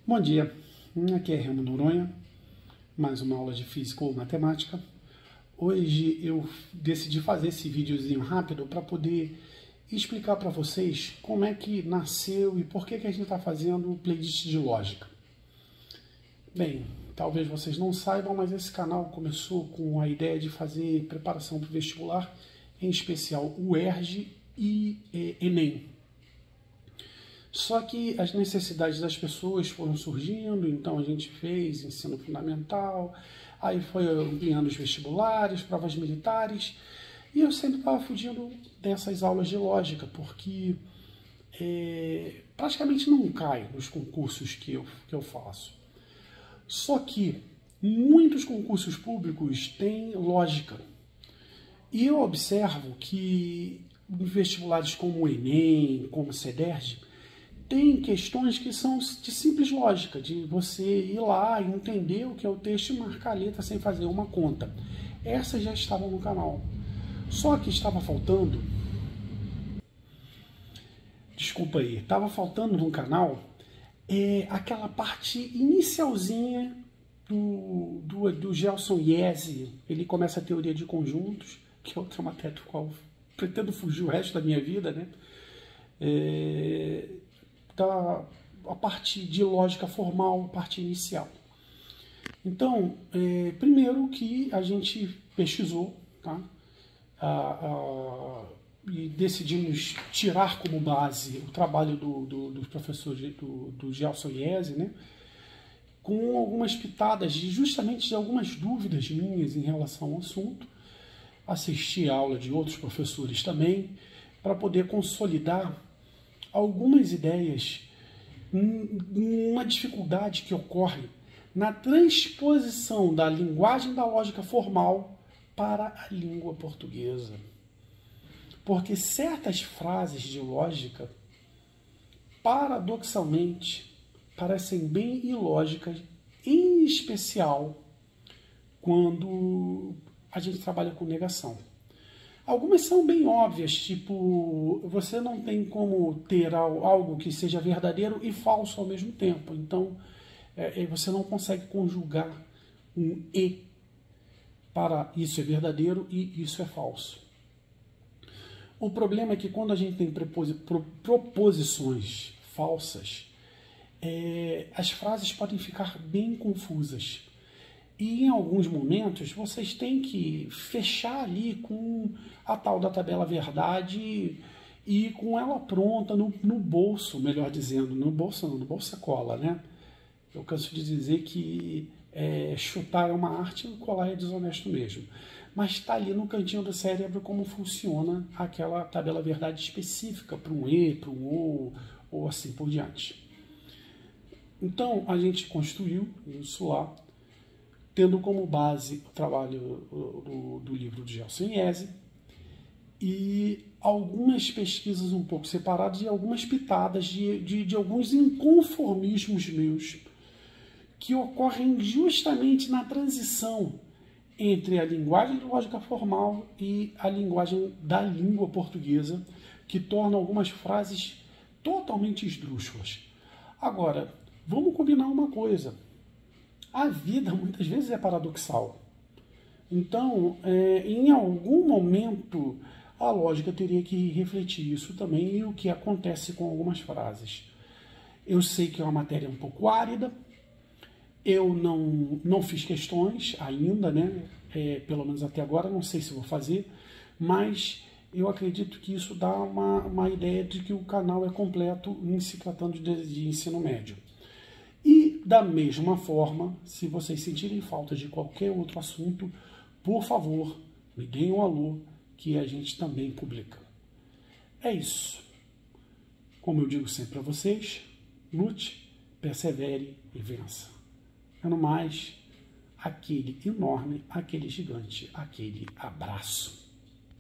Bom dia, aqui é Remo Noronha, mais uma aula de Física ou Matemática. Hoje eu decidi fazer esse videozinho rápido para poder explicar para vocês como é que nasceu e por que a gente está fazendo o playlist de lógica. Bem, talvez vocês não saibam, mas esse canal começou com a ideia de fazer preparação para o vestibular, em especial o UERJ e Enem. Só que as necessidades das pessoas foram surgindo, então a gente fez ensino fundamental, aí foi ampliando os vestibulares, provas militares, e eu sempre estava fugindo dessas aulas de lógica, porque praticamente não cai nos concursos que eu faço. Só que muitos concursos públicos têm lógica, e eu observo que em vestibulares como o Enem, como o CEDERJ, tem questões que são de simples lógica, de você ir lá e entender o que é o texto e marcar a letra sem fazer uma conta. Essas já estavam no canal. Só que estava faltando... Desculpa aí. Estava faltando no canal aquela parte inicialzinha do Gelson Iese. Ele começa a teoria de conjuntos, que é outra matéria do qual pretendo fugir o resto da minha vida, né? A parte de lógica formal, a parte inicial. Então, primeiro que a gente pesquisou, tá? E decidimos tirar como base o trabalho do professor do Gelson Iese, né? Com algumas pitadas justamente de algumas dúvidas minhas em relação ao assunto. Assisti a aula de outros professores também, para poder consolidar algumas ideias, uma dificuldade que ocorre na transposição da linguagem da lógica formal para a língua portuguesa. Porque certas frases de lógica, paradoxalmente, parecem bem ilógicas, em especial quando a gente trabalha com negação. Algumas são bem óbvias, tipo, você não tem como ter algo que seja verdadeiro e falso ao mesmo tempo. Então, você não consegue conjugar um e para isso é verdadeiro e isso é falso. O problema é que quando a gente tem proposições falsas, as frases podem ficar bem confusas. E em alguns momentos vocês têm que fechar ali com a tal da tabela verdade e com ela pronta no bolso, melhor dizendo, no bolso não, no bolsa-cola, né? Eu canso de dizer que chutar é uma arte e colar é desonesto mesmo. Mas está ali no cantinho do cérebro como funciona aquela tabela verdade específica para um E, para um O, ou assim por diante. Então a gente construiu isso lá, tendo como base o trabalho do livro de Gelson Iese e algumas pesquisas um pouco separadas e algumas pitadas de alguns inconformismos meus que ocorrem justamente na transição entre a linguagem de lógica formal e a linguagem da língua portuguesa, que torna algumas frases totalmente esdrúxulas. Agora, vamos combinar uma coisa. A vida muitas vezes é paradoxal. Então, em algum momento, a lógica teria que refletir isso também e o que acontece com algumas frases. Eu sei que é uma matéria um pouco árida, eu não fiz questões ainda, né? Pelo menos até agora, não sei se vou fazer, mas eu acredito que isso dá uma ideia de que o canal é completo em se tratando de ensino médio. E, da mesma forma, se vocês sentirem falta de qualquer outro assunto, por favor, me deem um alô, que a gente também publica. É isso. Como eu digo sempre a vocês, lute, persevere e vença. No mais, aquele enorme, aquele gigante, aquele abraço.